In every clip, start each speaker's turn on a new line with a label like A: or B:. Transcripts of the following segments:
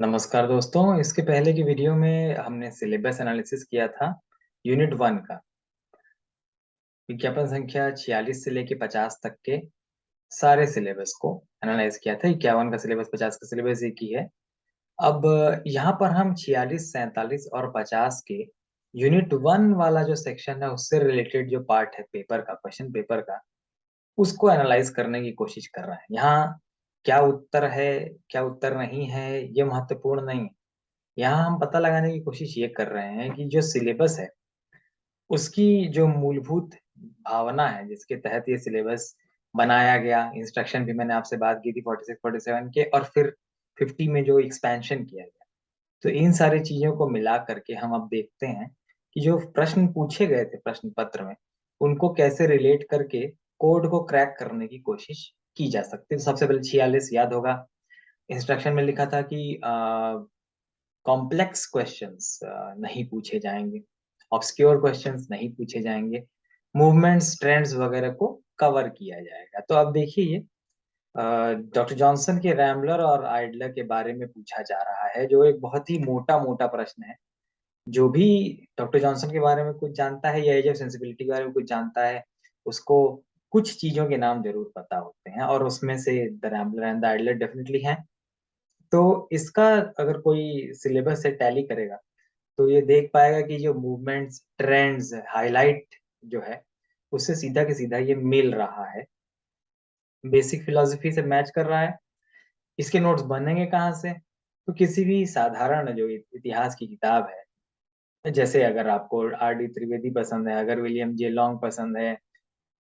A: नमस्कार दोस्तों। इसके पहले की वीडियो में हमने सिलेबस एनालिसिस किया था यूनिट 1 का। विज्ञापन संख्या 46 से लेके 50 तक के सारे सिलेबस को एनालाइज किया था। 51 का सिलेबस, 50 का सिलेबस एक ही है। अब यहाँ पर हम 46, 47 और 50 के यूनिट 1 वाला जो सेक्शन है उससे रिलेटेड जो पार्ट है पेपर का, क्वेश्चन पेपर का, उसको एनालाइज करने की कोशिश कर रहे हैं। यहाँ क्या उत्तर है, क्या उत्तर नहीं है, ये महत्वपूर्ण नहीं है। यहाँ हम पता लगाने की कोशिश ये कर रहे हैं कि जो सिलेबस है उसकी जो मूलभूत भावना है जिसके तहत ये सिलेबस बनाया गया, इंस्ट्रक्शन भी मैंने आपसे बात की थी 46 47 के, और फिर 50 में जो एक्सपेंशन किया गया, तो इन सारी चीजों को मिला करके हम अब देखते हैं कि जो प्रश्न पूछे गए थे प्रश्न पत्र में, उनको कैसे रिलेट करके कोड को क्रैक करने की कोशिश की जा सकती है। तो सबसे पहले 46 याद होगा, इंस्ट्रक्शन में लिखा था कि कॉम्प्लेक्स क्वेश्चंस नहीं पूछे जाएंगे, ऑब्सक्योर क्वेश्चंस नहीं पूछे जाएंगे, मूवमेंट्स, ट्रेंड्स वगैरह को कवर किया जाएगा। तो अब देखिए ये डॉक्टर जॉनसन के रैमलर और आइडलर के बारे में पूछा जा रहा है, जो एक बहुत ही मोटा मोटा प्रश्न है। जो भी डॉक्टर जॉनसन के बारे में कुछ जानता है या एज ऑफ सेंसिबिलिटी के बारे में कुछ जानता है, उसको कुछ चीजों के नाम जरूर पता होते हैं, और उसमें से the Rambler and the Idler definitely हैं। तो इसका अगर कोई सिलेबस से टैली करेगा तो ये देख पाएगा कि जो मूवमेंट्स, ट्रेंड्स, हाइलाइट जो है उससे सीधा के सीधा ये मिल रहा है, बेसिक फिलोसफी से मैच कर रहा है। इसके नोट्स बनेंगे कहाँ से? तो किसी भी साधारण जो इतिहास की किताब है, जैसे अगर आपको आर डी त्रिवेदी पसंद है, अगर विलियम जे लॉन्ग पसंद है,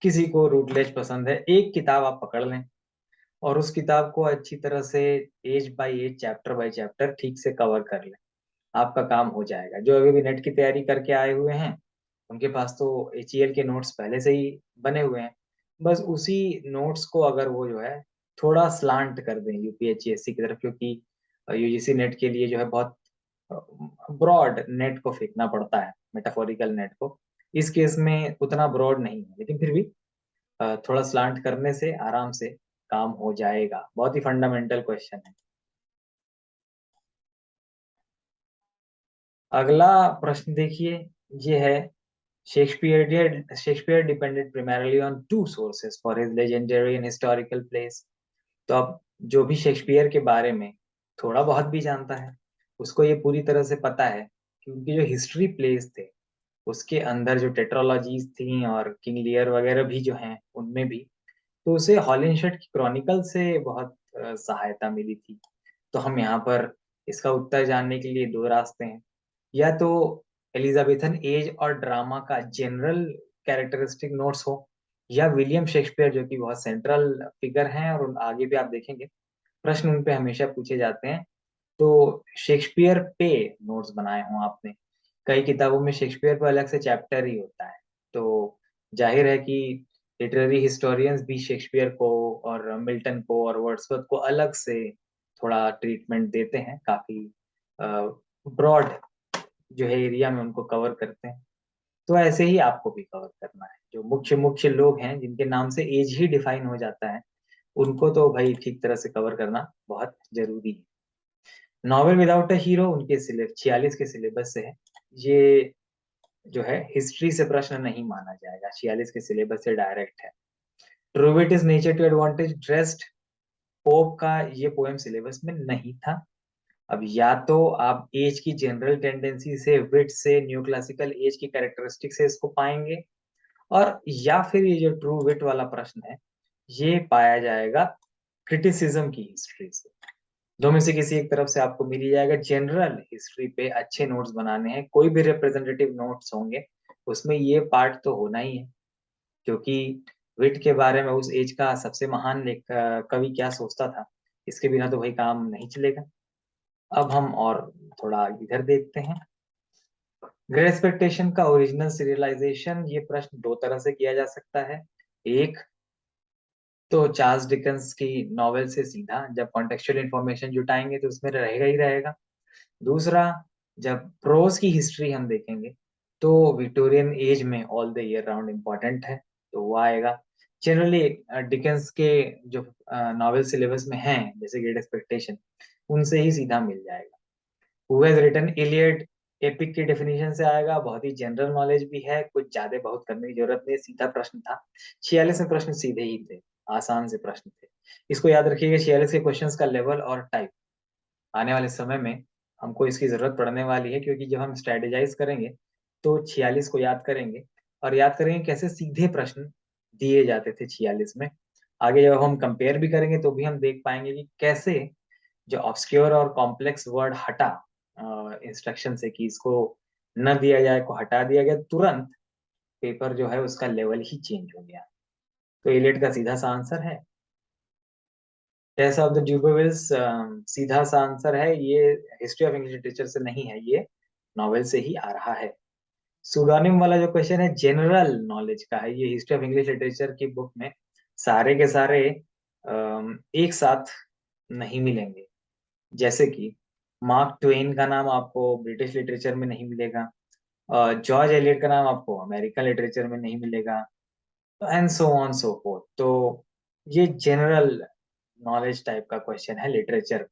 A: किसी को रूटलेज पसंद है, एक किताब आप पकड़ लें और उस किताब को अच्छी तरह से edge by edge, chapter by chapter ठीक से कवर कर लें, आपका काम हो जाएगा। जो अभी भी नेट की तैयारी करके आए हुए हैं उनके पास तो एचईएल के नोट्स पहले से ही बने हुए हैं। बस उसी नोट्स को अगर वो जो है थोड़ा स्लांट कर दें यूपीएचसीएससी की तरफ, क्योंकि यूजीसी नेट के लिए जो है बहुत ब्रॉड नेट को फेंकना पड़ता है, मेटाफोरिकल नेट को। इस केस में उतना ब्रॉड नहीं है, लेकिन फिर भी थोड़ा स्लांट करने से आराम से काम हो जाएगा। बहुत ही फंडामेंटल क्वेश्चन है। अगला प्रश्न देखिए, ये है Shakespeare depended primarily on two sources for his legendary and historical plays. तो अब जो भी शेक्सपियर के बारे में थोड़ा बहुत भी जानता है, उसको ये पूरी तरह से पता है कि उनके जो हिस्ट्री प्लेस थे उसके अंदर जो टेट्रोलॉजीज थी और किंग लियर वगैरह भी जो हैं उनमें भी, तो उसे हॉलिनशेट की क्रॉनिकल से बहुत सहायता मिली थी। तो हम यहाँ पर इसका उत्तर जानने के लिए दो रास्ते हैं। या तो एलिजाबेथन एज और ड्रामा का जनरल कैरेक्टरिस्टिक नोट्स हो, या विलियम शेक्सपियर जो कि बहुत सेंट्रल फिगर हैं और आगे भी आप देखेंगे प्रश्न उन पे हमेशा पूछे जाते हैं, तो शेक्सपियर पे नोट्स बनाए हों आपने। कई किताबों में शेक्सपियर पर अलग से चैप्टर ही होता है। तो जाहिर है कि लिटरेरी हिस्टोरियंस भी शेक्सपियर को और मिल्टन को और वर्ड्सवर्थ को अलग से थोड़ा ट्रीटमेंट देते हैं, काफी ब्रॉड जो है एरिया में उनको कवर करते हैं। तो ऐसे ही आपको भी कवर करना है। जो मुख्य मुख्य लोग हैं जिनके नाम से एज ही डिफाइन हो जाता है, उनको तो भाई ठीक तरह से कवर करना बहुत जरूरी है। नॉवेल विदाउट अ हीरो उनके 46 के सिलेबस से है। ये जो है हिस्ट्री से प्रश्न नहीं माना जाएगा, 46 के सिलेबस से डायरेक्ट है। True wit is nature to advantage dressed, Pope का ये पोएम सिलेबस में नहीं था। अब या तो आप एज की जनरल टेंडेंसी से, विट से, न्यू क्लासिकल एज की कैरेक्टरिस्टिक से इसको पाएंगे, और या फिर ये जो ट्रू विट वाला प्रश्न है ये पाया जाएगा क्रिटिसिज्म की हिस्ट्री से। दो में से किसी एक तरफ से आपको मिल ही जाएगा। जनरल हिस्ट्री पे अच्छे नोट्स बनाने हैं, कोई भी रिप्रेजेंटेटिव नोट्स होंगे उसमें ये पार्ट तो होना ही है, क्योंकि विट के बारे में उस एज का सबसे महान कवि क्या सोचता था, इसके बिना तो भाई काम नहीं चलेगा। अब हम और थोड़ा इधर देखते हैं। ग्रेट एक्सपेक्टेशन का ओरिजिनल सीरियलाइजेशन, ये प्रश्न दो तरह से किया जा सकता है। एक तो चार्ल्स डिकेंस की नॉवेल से सीधा, जब कॉन्टेक्चुअल इंफॉर्मेशन जुटाएंगे तो उसमें रहेगा ही रहेगा। दूसरा, जब प्रोज की हिस्ट्री हम देखेंगे तो विक्टोरियन एज में all the year round important है, तो वो आएगा। जनरली डिकेंस के जो नॉवेल सिलेबस में हैं, जैसे ग्रेट एक्सपेक्टेशन, उनसे ही सीधा मिल जाएगा। Who has written Iliad, epic की डेफिनेशन से आएगा, बहुत ही जनरल नॉलेज भी है, कुछ ज्यादा बहुत करने की जरूरत नहीं, सीधा प्रश्न था। 46 में प्रश्न सीधे ही थे, आसान से प्रश्न थे। इसको याद रखिएगा, 46 के क्वेश्चंस का लेवल और टाइप। आने वाले समय में हमको इसकी जरूरत पड़ने वाली है, क्योंकि जब हम स्ट्रेटेजाइज करेंगे तो 46 को याद करेंगे, और याद करेंगे कैसे सीधे प्रश्न दिए जाते थे 46 में। आगे जब हम कंपेयर भी करेंगे तो भी हम देख पाएंगे कि कैसे जो ऑब्सक्योर और कॉम्प्लेक्स वर्ड हटा इंस्ट्रक्शन से, कि इसको न दिया जाए को हटा दिया गया, तुरंत पेपर जो है उसका लेवल ही चेंज हो गया। तो इलियट का सीधा सा आंसर है टेस्ट ऑफ द ड्यूबेविल्स। सीधा सा आंसर है ये, हिस्ट्री ऑफ इंग्लिश लिटरेचर से नहीं है, ये नॉवेल से ही आ रहा है। सुडोनिम वाला जो क्वेश्चन है जनरल नॉलेज का है, ये हिस्ट्री ऑफ इंग्लिश लिटरेचर की बुक में सारे के सारे एक साथ नहीं मिलेंगे। जैसे कि मार्क ट्वेन का नाम आपको ब्रिटिश लिटरेचर में नहीं मिलेगा, जॉर्ज एलियट का नाम आपको अमेरिकन लिटरेचर में नहीं मिलेगा, and so on so fourth. तो ये जनरल नॉलेज टाइप का क्वेश्चन है लिटरेचर।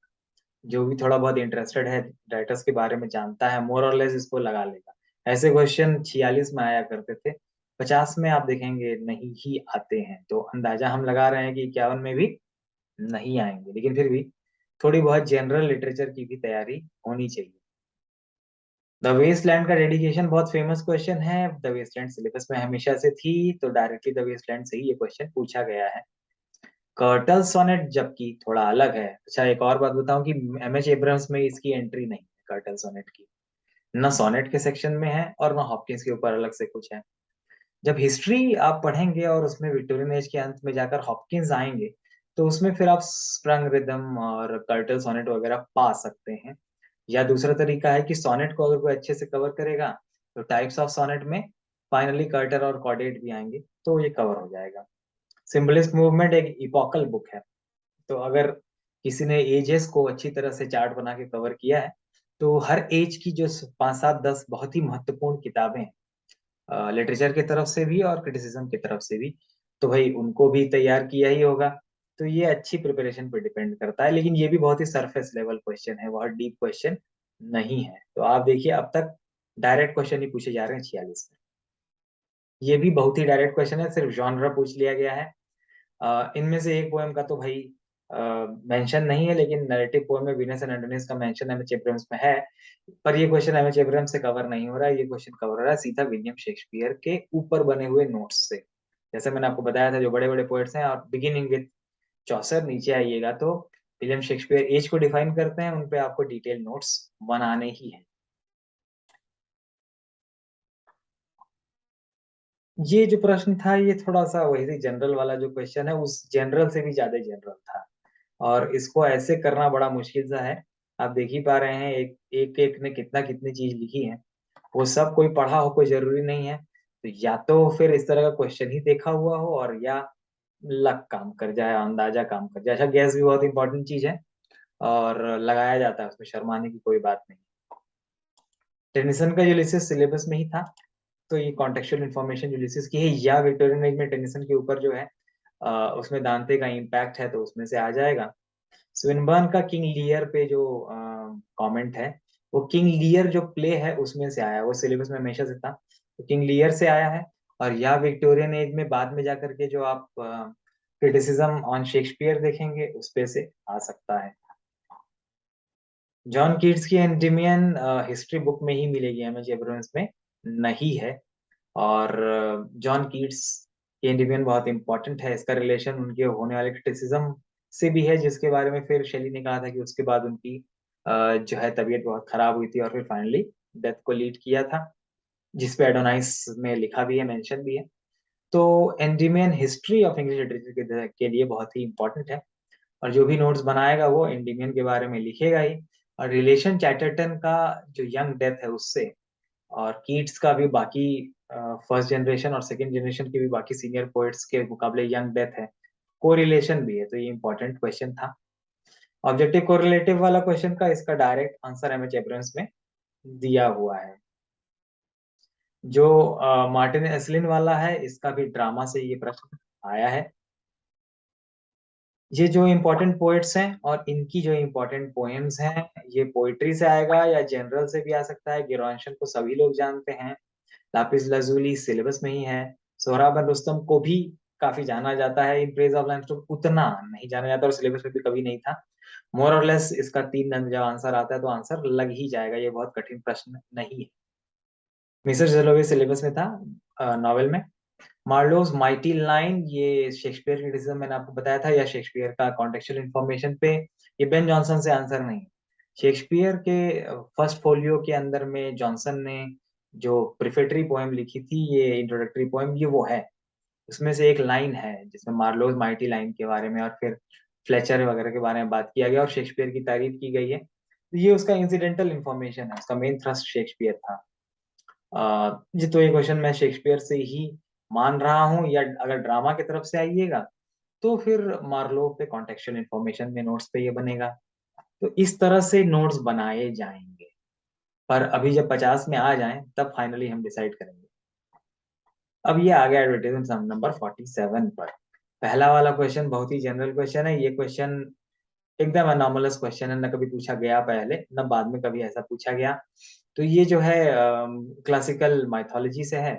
A: जो भी थोड़ा बहुत इंटरेस्टेड है राइटर्स के बारे में, जानता है मोर और लेस, इसको लगा लेगा। ऐसे क्वेश्चन 46 में आया करते थे, 50 में आप देखेंगे नहीं ही आते हैं। तो अंदाजा हम लगा रहे हैं कि 51 में भी नहीं आएंगे, लेकिन फिर भी थोड़ी बहुत जनरल लिटरेचर की भी तैयारी होनी चाहिए। द वेस्टलैंड का डेडिकेशन बहुत फेमस क्वेश्चन है, द वेस्टलैंड सिलेबस में हमेशा से थी, तो डायरेक्टली द वेस्टलैंड से ही ये क्वेश्चन पूछा गया है। कर्टल सोनेट जबकि थोड़ा अलग है। अच्छा, एक और बात बताऊं कि एमएच एब्रम्स में इसकी एंट्री नहीं है कर्टल सोनेट की, ना सोनेट के सेक्शन में है और ना हॉपकिंस के ऊपर अलग से कुछ है। जब हिस्ट्री आप पढ़ेंगे और उसमें विक्टोरियन एज के अंत में जाकर हॉपकिंस आएंगे, तो उसमें फिर आप स्प्रंग रिदम और कर्टल सोनेट वगैरह पा सकते हैं। या दूसरा तरीका है कि सोनेट को अगर कोई अच्छे से कवर करेगा, तो टाइप्स ऑफ सोनेट में फाइनली कर्टर और कॉर्डेट भी आएंगे, तो ये कवर हो जाएगा। सिंबलिस्ट मूवमेंट एक इपोकल बुक है, तो अगर किसी ने एजेस को अच्छी तरह से चार्ट बना के कवर किया है, तो हर एज की जो 5 7 10 बहुत ही महत्वपूर्ण किताबें हैं लिटरेचर की तरफ से भी और क्रिटिसिज्म की तरफ से भी, तो भाई उनको भी तैयार किया ही होगा। तो ये अच्छी प्रिपरेशन पे डिपेंड करता है, लेकिन ये भी बहुत ही सरफेस लेवल क्वेश्चन है, बहुत डीप क्वेश्चन नहीं है। तो आप देखिए, अब तक डायरेक्ट क्वेश्चन ही पूछे जा रहे हैं 46 में। ये भी बहुत ही डायरेक्ट क्वेश्चन है, सिर्फ जॉनरा पूछ लिया गया है। इनमें से एक पोएम का तो भाई मेंशन नहीं है, लेकिन नैरेटिव पोएम में वीनस एंड एडोनिस का मेंशन एमएच एब्रम्स में है। पर ये क्वेश्चन एमएच एब्रम्स से कवर नहीं हो रहा है, ये क्वेश्चन कवर हो रहा है सीधा विलियम शेक्सपियर के ऊपर बने हुए नोट्स से। जैसे मैंने आपको बताया था, जो बड़े बड़े पोएट्स हैं, और बिगिनिंग विद चौसर नीचे आइएगा तो विलियम शेक्सपियर एज को डिफाइन करते हैं, उन पे आपको डिटेल नोट्स बनाने ही है। ये जो प्रश्न था, ये थोड़ा सा वही जनरल वाला जो क्वेश्चन है, उस जनरल से भी ज्यादा जनरल था, और इसको ऐसे करना बड़ा मुश्किल सा है। आप देख ही पा रहे हैं, एक एक, एक ने कितना कितनी चीज लिखी है, वो सब कोई पढ़ा हो कोई जरूरी नहीं है। तो या तो फिर इस तरह का क्वेश्चन ही देखा हुआ हो, और या लक काम कर जाए, अंदाजा काम कर जाए। अच्छा, गैस भी बहुत इंपॉर्टेंट चीज है और लगाया जाता है, उसमें शर्माने की कोई बात नहीं। टेनिसन का यूलिसिस सिलेबस में ही था, तो ये कॉन्टेक्चुअल इन्फॉर्मेशन यूलिसिस की है, या विक्टोरियन एज में टेनिसन के ऊपर जो है उसमें दांते का इम्पैक्ट है, तो उसमें से आ जाएगा। स्विनबर्न का किंग लियर पे जो कमेंट है, वो किंग लियर जो प्ले है उसमें से आया, वो सिलेबस में हमेशा से था, तो किंग लियर से आया है। और या विक्टोरियन एज में बाद में जाकर के जो आप क्रिटिसिज्म ऑन शेक्सपियर देखेंगे, उस पे से आ सकता है। जॉन कीट्स की एंटिमियन हिस्ट्री बुक में ही मिलेगी, एमएच एब्रम्स में नहीं है। और जॉन कीट्स की एंटिमियन बहुत इंपॉर्टेंट है, इसका रिलेशन उनके होने वाले क्रिटिसिज्म से भी है, जिसके बारे में फिर शेली ने कहा था कि उसके बाद उनकी जो है तबीयत बहुत खराब हुई थी, और फिर फाइनली डेथ को लीड किया था, जिसपे एडोनाइस में लिखा भी है, मेंशन भी है। तो एंडिमियन हिस्ट्री ऑफ इंग्लिश लिटरेचर के लिए बहुत ही इंपॉर्टेंट है, और जो भी नोट्स बनाएगा वो एंडिमियन के बारे में लिखेगा ही। और रिलेशन चैटरटन का जो यंग डेथ है उससे, और कीट्स का भी बाकी फर्स्ट जनरेशन और सेकंड जनरेशन के भी बाकी सीनियर पोएट्स के मुकाबले यंग डेथ है, कोरिलेशन भी है, तो ये इंपॉर्टेंट क्वेश्चन था। ऑब्जेक्टिव कोरिलेटिव वाला क्वेश्चन का इसका डायरेक्ट आंसर एमएच एब्रम्स में दिया हुआ है। जो मार्टिन एसलिन वाला है, इसका भी ड्रामा से ये प्रश्न आया है। ये जो इम्पोर्टेंट पोएट्स हैं और इनकी जो इम्पोर्टेंट पोएम्स हैं, ये पोइट्री से आएगा या जनरल से भी आ सकता है। गिरांशल को सभी लोग जानते हैं, लापिस लाजुली सिलेबस में ही है। सोहराब रुस्तम को भी काफी जाना जाता है, इन प्रेज ऑफ लाइमस्टोन उतना नहीं जाना जाता और सिलेबस में भी कभी नहीं था। मोर और लेस इसका 3 जब आंसर आता है तो आंसर लग ही जाएगा, ये बहुत कठिन प्रश्न नहीं है। मिस्टर जेलोवे सिलेबस में था नॉवेल में। मार्लोस माइटी लाइन, ये शेक्सपियर क्रिटिसिज्म मैंने आपको बताया था, या शेक्सपियर का कॉन्टेक्चुअल इंफॉर्मेशन पे। ये बेन जॉनसन से आंसर नहीं। शेक्सपियर के फर्स्ट फोलियो के अंदर में जॉनसन ने जो प्रिफेटरी पोएम लिखी थी, ये इंट्रोडक्टरी पोएम, ये वो है। उसमें से एक लाइन है जिसमें मार्लोस माइटी लाइन के बारे में और फिर फ्लेचर वगैरह के बारे में बात किया गया और शेक्सपियर की तारीफ की गई है। तो ये उसका इंसिडेंटल इंफॉर्मेशन है, उसका मेन थ्रस्ट शेक्सपियर था। जी, तो ये क्वेश्चन मैं शेक्सपियर से ही मान रहा हूँ, या अगर ड्रामा की तरफ से आइएगा तो फिर मार्लो पे कॉन्टेक्चुअल इंफॉर्मेशन में नोट्स पे ये बनेगा। तो इस तरह से नोट्स बनाए जाएंगे, पर अभी जब 50 में आ जाएं तब फाइनली हम डिसाइड करेंगे। अब ये आ गया एडवर्टाइजमेंट नंबर 47 पर। पहला वाला क्वेश्चन बहुत ही जनरल क्वेश्चन है। ये क्वेश्चन एकदम अनॉमलस क्वेश्चन है, न कभी पूछा गया पहले न बाद में कभी ऐसा पूछा गया। तो ये जो है क्लासिकल माइथोलॉजी से है।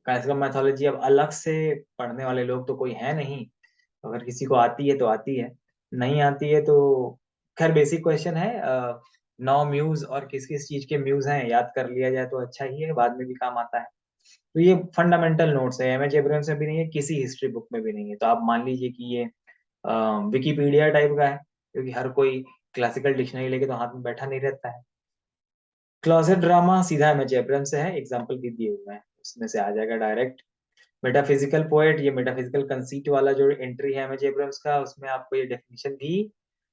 A: क्लासिकल मैथोलॉजी अब अलग से पढ़ने वाले लोग तो कोई है नहीं। अगर किसी को आती है तो आती है, नहीं आती है तो खैर बेसिक क्वेश्चन है। 9 म्यूज और किस किस चीज के म्यूज हैं याद कर लिया जाए तो अच्छा ही है, बाद में भी काम आता है। तो ये फंडामेंटल नोट्स है, एमएच एब्राहम में भी नहीं है, किसी हिस्ट्री बुक में भी नहीं है। तो आप मान लीजिए कि ये विकिपीडिया टाइप का है, क्योंकि हर कोई क्लासिकल डिक्शनरी लेके तो हाथ में बैठा नहीं रहता है। क्लोजेट ड्रामा सीधा एमएच एब्राहम से है, एग्जाम्पल भी दिए हुए हैं, उसमें से आ जाएगा डायरेक्ट। मेटाफिजिकल पोएट, ये मेटाफिजिकल कंसीट वाला जो एंट्री है एमजे एब्राहम्स का, उसमें आपको ये डेफिनेशन भी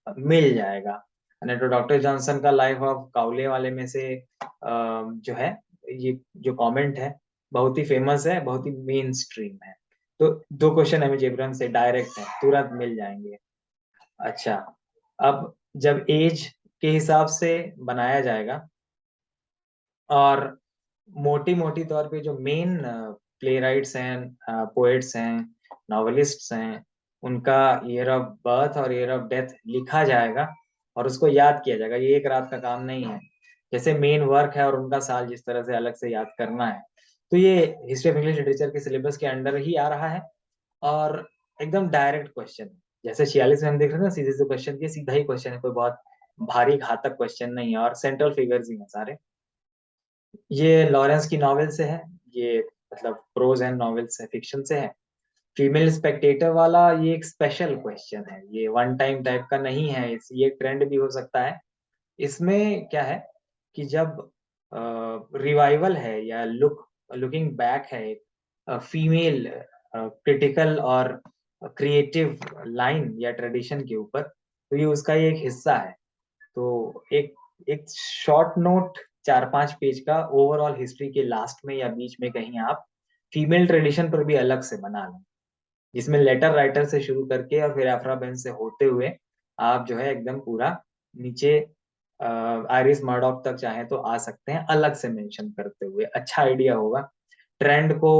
A: मिल जाएगा। नहीं तो डॉक्टर जॉनसन का लाइफ ऑफ काउले वाले में से जो है, ये जो कमेंट है बहुत ही फेमस है, बहुत ही मेन स्ट्रीम है। तो दो क्वेश्चन एमजे एब्राहम से डायरेक्ट है, तुरंत मिल जाएंगे। अच्छा, अब जब एज के हिसाब से बनाया जाएगा और मोटी मोटी तौर पे जो मेन प्ले राइट्स हैं, पोएट्स हैं, नॉवेलिस्ट्स हैं, उनका ईयर ऑफ बर्थ और ईयर ऑफ डेथ लिखा जाएगा और उसको याद किया जाएगा। ये एक रात का काम नहीं है, जैसे मेन वर्क है और उनका साल जिस तरह से अलग से याद करना है। तो ये हिस्ट्री ऑफ इंग्लिश लिटरेचर के सिलेबस के अंडर ही आ रहा है और एकदम डायरेक्ट क्वेश्चन है। जैसे 46 में हम देख रहे हैं ना, सीधे से क्वेश्चन, ये सीधा ही क्वेश्चन है, कोई बहुत भारी घातक क्वेश्चन नहीं है और सेंट्रल फिगर्स ही हैं सारे। ये लॉरेंस की नॉवेल से है, ये मतलब प्रोज एंड नॉवेल्स है, फिक्शन से है। फीमेल स्पेक्टेटर वाला ये एक स्पेशल क्वेश्चन है, ये वन टाइम टाइप का नहीं है, ये ट्रेंड भी हो सकता है। इसमें क्या है कि जब रिवाइवल है या लुकिंग बैक है फीमेल क्रिटिकल और क्रिएटिव लाइन या ट्रेडिशन के ऊपर, तो ये उसका ही एक हिस्सा है। तो एक एक शॉर्ट नोट 4-5 पेज का ओवरऑल हिस्ट्री के लास्ट में या बीच में कहीं आप फीमेल ट्रेडिशन पर भी अलग से बना लें, जिसमें लेटर राइटर से शुरू करके और फिर अफ्रा बेन से होते हुए आप जो है एकदम पूरा नीचे आयरिस मर्डॉक तक चाहे तो आ सकते हैं, अलग से मेंशन करते हुए। अच्छा आइडिया होगा। ट्रेंड को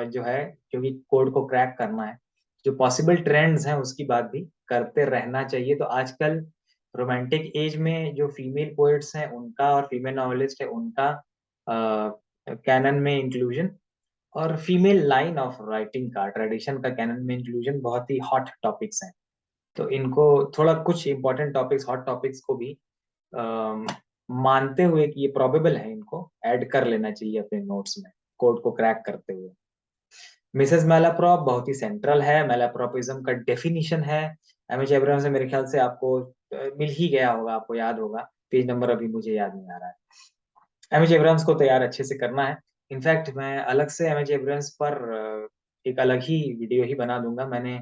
A: जो है, क्योंकि कोड को क्रैक करना है, जो पॉसिबल ट्रेंड्स हैं उसकी बात भी करते रहना चाहिए। तो आजकल रोमांटिक एज में जो फीमेल पोएट्स हैं उनका और फीमेल नॉवेलिस्ट है उनका कैनन में इंक्लूजन, और फीमेल लाइन ऑफ राइटिंग का ट्रेडिशन का कैनन में इंक्लूजन बहुत ही हॉट टॉपिक्स हैं। तो इनको थोड़ा कुछ इंपॉर्टेंट टॉपिक्स, हॉट टॉपिक्स को भी अम, मानते हुए कि ये प्रोबेबल है, इनको ऐड कर लेना चाहिए अपने नोट्स में कोड को क्रैक करते हुए। मिसेस मैलाप्रॉप बहुत ही सेंट्रल है, मैलाप्रॉपिज्म का डेफिनेशन है। एमएच एब्राहम से मेरे ख्याल से आपको मिल ही गया होगा, आपको याद होगा। पेज नंबर अभी मुझे याद नहीं आ रहा है। एमएच एब्राहम्स को तैयार अच्छे से करना है। इनफैक्ट मैं अलग से एमएच एब्राहम्स पर एक अलग ही वीडियो ही बना दूंगा। मैंने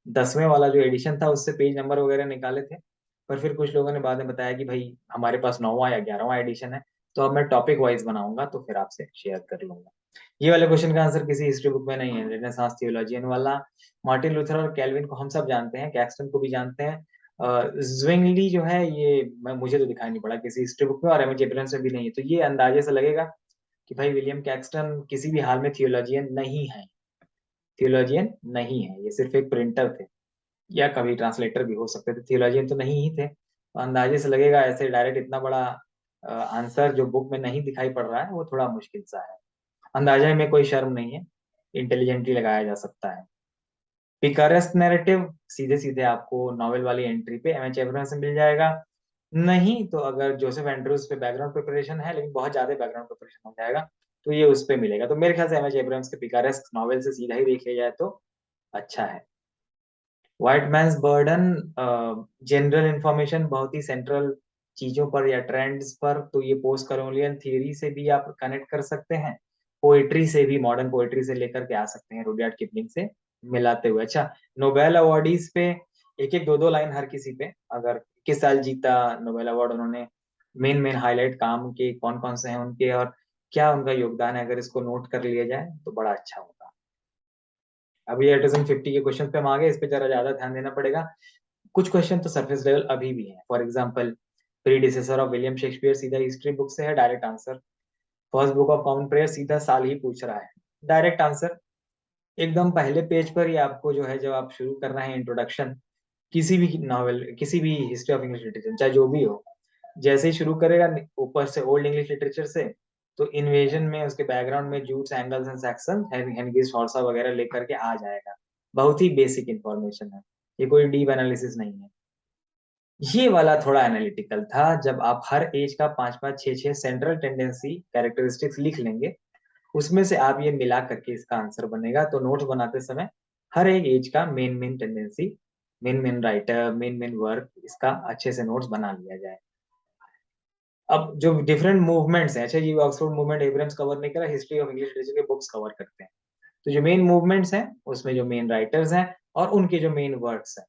A: 10वें वाला जो एडिशन था उससे पेज नंबर वगैरह निकाले थे, पर फिर कुछ लोगों ने बाद में बताया कि भाई हमारे पास 9वां या 11वां एडिशन है, तो अब मैं टॉपिक वाइज बनाऊंगा तो फिर आपसे शेयर कर लूंगा। ये वाले क्वेश्चन का आंसर किसी हिस्ट्री बुक में नहीं है, रेनेसांस थियोलॉजियन वाला। मार्टिन लूथर और कैल्विन को हम सब जानते हैं, कैक्सटन को भी जानते हैं। ज्विंगली जो है ये मुझे तो दिखाई नहीं पड़ा किसी हिस्ट्री बुक में, और एमएच एब्राहम्स में भी नहीं है। तो ये अंदाजे से लगेगा कि भाई विलियम कैक्सटन किसी भी हाल में थियोलॉजियन नहीं है, थियोलॉजियन नहीं है, ये सिर्फ एक प्रिंटर थे। या कभी ट्रांसलेटर भी हो सकते थे, थियोलॉजियन तो नहीं ही थे। तो अंदाजे से लगेगा ऐसे डायरेक्ट इतना बड़ा आंसर जो बुक में नहीं दिखाई पड़ रहा है वो थोड़ा मुश्किल सा है। अंदाजे में कोई शर्म नहीं है, इंटेलिजेंटली लगाया जा सकता है। पिकारेस्ट नैरेटिव सीधे सीधे आपको नॉवेल वाली एंट्री पे एम एच एब्राहम से मिल जाएगा। नहीं तो अगर जोसेफ एंड्रूज पे बैकग्राउंड प्रिपरेशन है, लेकिन बहुत ज्यादा बैकग्राउंड प्रिपरेशन हो जाएगा, तो ये उस पे मिलेगा। तो मेरे ख्याल से एम एच एब्राहम्स के पिकारेस्ट नॉवेल से सीधा ही देख लिया जाए तो अच्छा है। White man's burden, general information बहुत ही सेंट्रल चीजों पर या ट्रेंड्स पर, तो ये पोस्ट कॉलोनियल थियरी से भी आप कनेक्ट कर सकते हैं, पोएट्री से भी, मॉडर्न पोएट्री से लेकर के आ सकते हैं, रुडयार्ड किपलिंग से मिलाते हुए। अच्छा, नोबेल अवार्डीज पे एक एक दो दो लाइन हर किसी पे, अगर किस साल जीता नोबेल अवार्ड उन्होंने, मेन मेन हाईलाइट काम के कौन कौन से हैं उनके, और क्या उनका योगदान है, अगर इसको नोट कर लिया जाए तो बड़ा अच्छा होगा। अभी 2050 के क्वेश्चन पे हम आ गए, इस पे जरा ज्यादा ध्यान देना पड़ेगा। कुछ क्वेश्चन तो सरफेस लेवल अभी भी है। For example, predecessor of William Shakespeare सीधा हिस्ट्री बुक से है, direct answer. First book of common prayer सीधा साल ही पूछ रहा है, डायरेक्ट आंसर। एकदम पहले पेज पर ही आपको जो है, जब आप शुरू कर रहे हैं इंट्रोडक्शन किसी भी नॉवेल, किसी भी हिस्ट्री ऑफ इंग्लिश लिटरेचर चाहे जो भी हो, जैसे ही शुरू करेगा ऊपर से ओल्ड इंग्लिश लिटरेचर से, तो इन्वेजन में उसके बैकग्राउंड में जूट्स, एंगल्स एंड सैक्सन, हेनरीज, हॉर्सा वगैरह लेकर के आ जाएगा। बहुत ही बेसिक इंफॉर्मेशन है, ये कोई डीप एनालिसिस नहीं है। ये वाला थोड़ा एनालिटिकल था, जब आप हर एज का पांच पांच छह छह सेंट्रल टेंडेंसी कैरेक्टरिस्टिक्स लिख लेंगे, उसमें से आप ये मिला करके इसका आंसर बनेगा। तो नोट्स बनाते समय हर एक एज का main main tendency, main main writer, main main work, इसका अच्छे से नोट्स बना लिया जाए। अब जो डिफरेंट मूवमेंट्स हैं, अच्छा ये ऑक्सफोर्ड मूवमेंट एब्राहम्स कवर नहीं करा, हिस्ट्री ऑफ इंग्लिश लिटरेचर के बुक्स कवर करते हैं। तो जो मेन मूवमेंट्स हैं उसमें जो मेन राइटर्स हैं और उनके जो मेन वर्क्स हैं,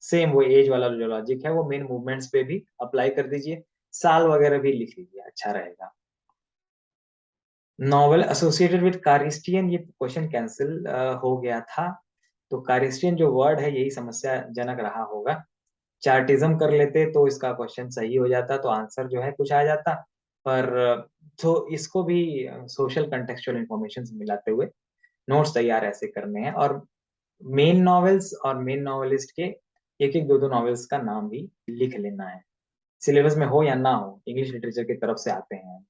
A: सेम वो एज वाला जो लॉजिक है वो मेन मूवमेंट्स पे भी अप्लाई कर दीजिए। साल वगैरह भी लिख लीजिए, अच्छा रहेगा। नॉवेल एसोसिएटेड विद कारिस्टियन, ये क्वेश्चन कैंसिल हो गया था। तो कारिस्टियन जो वर्ड है यही समस्याजनक रहा होगा। चार्टिज्म कर लेते तो इसका क्वेश्चन सही हो जाता, तो आंसर जो है कुछ आ जाता। पर तो इसको भी सोशल कंटेक्चुअल इंफॉर्मेशन से मिलाते हुए नोट्स तैयार ऐसे करने हैं। और मेन नॉवेल्स और मेन नॉवेलिस्ट के एक एक दो दो नॉवेल्स का नाम भी लिख लेना है, सिलेबस में हो या ना हो, इंग्लिश लिटरेचर की तरफ से आते हैं।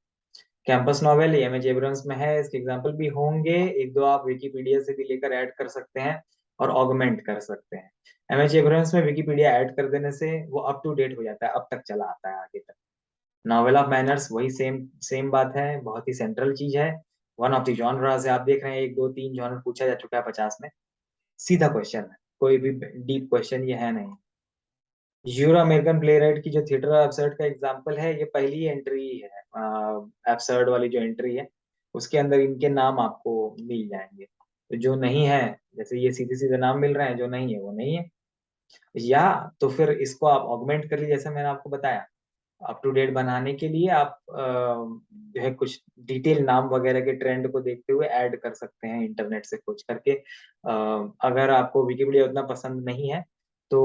A: Campus novel M H Abrams में है, इसके एग्जाम्पल भी होंगे, एक दो आप विकीपीडिया से भी लेकर ऐड कर सकते हैं और ऑगमेंट कर सकते हैं। एम एच एब्राहम्स में विकीपीडिया ऐड कर देने से वो अप टू डेट हो जाता है, अब तक चला आता है आगे तक। नॉवेल ऑफ मैनर्स वही सेम सेम बात है, बहुत ही सेंट्रल चीज है। वन ऑफ द जॉनरास है, आप देख रहे हैं एक दो तीन जॉनर पूछा जा चुका है 50 में। सीधा क्वेश्चन है, कोई भी डीप क्वेश्चन ये है नहीं। यूरो अमेरिकन प्लेराइट की जो थिएटर एब्सर्ड का एग्जांपल है, ये पहली एंट्री है एब्सर्ड वाली जो एंट्री है, उसके अंदर इनके नाम आपको मिल जाएंगे। तो जो नहीं है, जैसे ये सीधे सीधे नाम मिल रहे हैं, जो नहीं है वो नहीं है। या तो फिर इसको आप ऑगमेंट कर लीजिए, जैसे मैंने आपको बताया, अप टू डेट बनाने के लिए आप जो है कुछ डिटेल नाम वगैरह के ट्रेंड को देखते हुए ऐड कर सकते हैं इंटरनेट से खोज करके। अगर आपको विकिपीडिया उतना पसंद नहीं है तो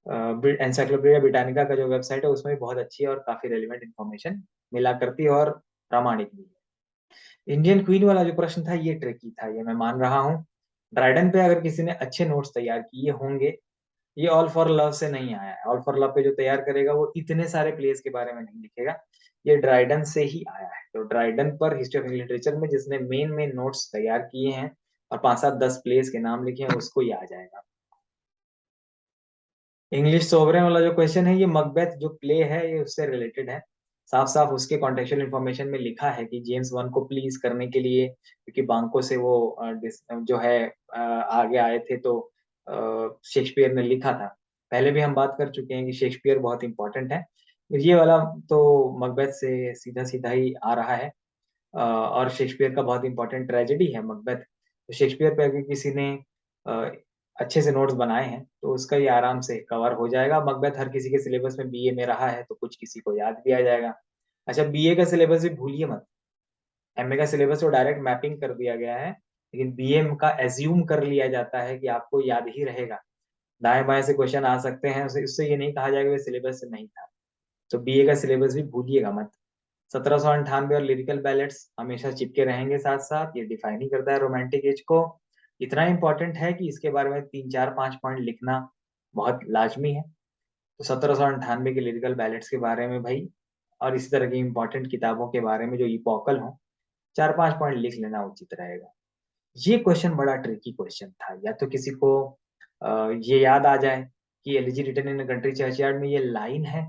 A: एनसाइक्लोपीडिया ब्रिटानिका का जो वेबसाइट है उसमें भी बहुत अच्छी और काफी रेलिवेंट इन्फॉर्मेशन मिला करती है और प्रामाणिक भी है। इंडियन क्वीन वाला जो प्रश्न था ये ट्रिकी था, ये मैं मान रहा हूँ। ड्राइडन पे अगर किसी ने अच्छे नोट्स तैयार किए होंगे, ये ऑल फॉर लव से नहीं आया है। ऑल फॉर लव पे जो तैयार करेगा वो इतने सारे प्लेस के बारे में नहीं लिखेगा, ये ड्राइडन से ही आया है। तो ड्राइडन पर हिस्ट्री ऑफ इंग्लिश लिटरेचर में जिसने मेन मेन नोट्स तैयार किए हैं और 5 7 10 प्लेस के नाम लिखे हैं, उसको ही आ जाएगा। इंग्लिश सोवरेन वाला जो क्वेश्चन है, ये मकबेथ जो प्ले है ये उससे रिलेटेड है। साफ साफ उसके कॉन्टेक्चुअल इंफॉर्मेशन में लिखा है कि जेम्स वन को प्लीज करने के लिए, क्योंकि बांको से वो जो है आगे आए थे, तो शेक्सपियर ने लिखा था। पहले भी हम बात कर चुके हैं कि शेक्सपियर बहुत इंपॉर्टेंट है। ये वाला तो मकबेथ से सीधा सीधा ही आ रहा है। और शेक्सपियर का बहुत इंपॉर्टेंट ट्रेजेडी है मकबेथ। तो शेक्सपियर पे अगर किसी ने अ, अच्छे से नोट्स बनाए हैं तो उसका ये आराम से कवर हो जाएगा। मकबेथ हर किसी के सिलेबस में बीए में रहा है, तो कुछ किसी को याद भी आ जाएगा। अच्छा, बीए का सिलेबस भी भूलिए मत। एमए का सिलेबस तो डायरेक्ट मैपिंग कर दिया गया है, लेकिन बीए का एज्यूम कर लिया जाता है कि आपको याद ही रहेगा। दाएं बाएं से क्वेश्चन आ सकते हैं, उससे ये नहीं कहा जाएगा कि सिलेबस से नहीं था। तो बीए का सिलेबस भी भूलिएगा मत। 1798 और लिरिकल बैलेट्स हमेशा चिपके रहेंगे साथ साथ, ये डिफाइन ही करता है रोमांटिक एज को। इतना इम्पोर्टेंट है कि इसके बारे में 3 4 5 पॉइंट लिखना बहुत लाजमी है। तो 1798 के लिरिकल बैलेट्स के बारे में भाई, और इसी तरह की इम्पोर्टेंट किताबों के बारे में जो इपोकल हो, 4 5 पॉइंट लिख लेना उचित रहेगा। ये क्वेश्चन बड़ा ट्रिकी क्वेश्चन था। या तो किसी को ये याद आ जाए कि elegy written in country churchyard में ये लाइन है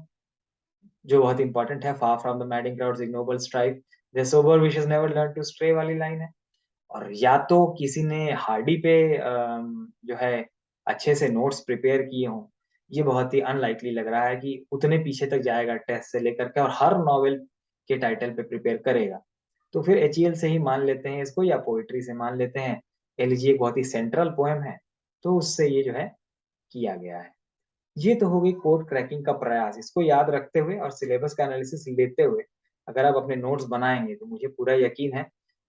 A: जो बहुत इंपॉर्टेंट है, far from the madding crowd's ignoble strife, the sober wishes never learn to stray वाली लाइन है। और या तो किसी ने हार्डी पे जो है अच्छे से नोट्स प्रिपेयर किए हों। ये बहुत ही अनलाइकली लग रहा है कि उतने पीछे तक जाएगा टेस्ट से लेकर के और हर नॉवेल के टाइटल पे प्रिपेयर करेगा। तो फिर एचईएल से ही मान लेते हैं इसको, या पोइट्री से मान लेते हैं। एलिजी एक बहुत ही सेंट्रल पोएम है, तो उससे ये जो है किया गया है। ये तो हो गई कोड क्रैकिंग का प्रयास। इसको याद रखते हुए और सिलेबस का एनालिसिस लेते हुए अगर आप अपने नोट्स बनाएंगे तो मुझे पूरा यकीन है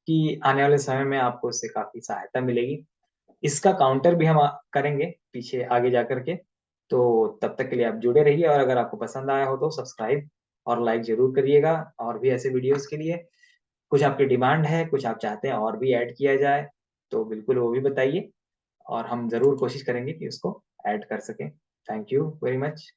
A: कि आने वाले समय में आपको इससे काफी सहायता मिलेगी। इसका काउंटर भी हम करेंगे पीछे आगे जा करके। तो तब तक के लिए आप जुड़े रहिए, और अगर आपको पसंद आया हो तो सब्सक्राइब और लाइक जरूर करिएगा। और भी ऐसे वीडियोस के लिए कुछ आपकी डिमांड है, कुछ आप चाहते हैं और भी ऐड किया जाए, तो बिल्कुल वो भी बताइए, और हम जरूर कोशिश करेंगे कि उसको ऐड कर सकें। Thank you very much.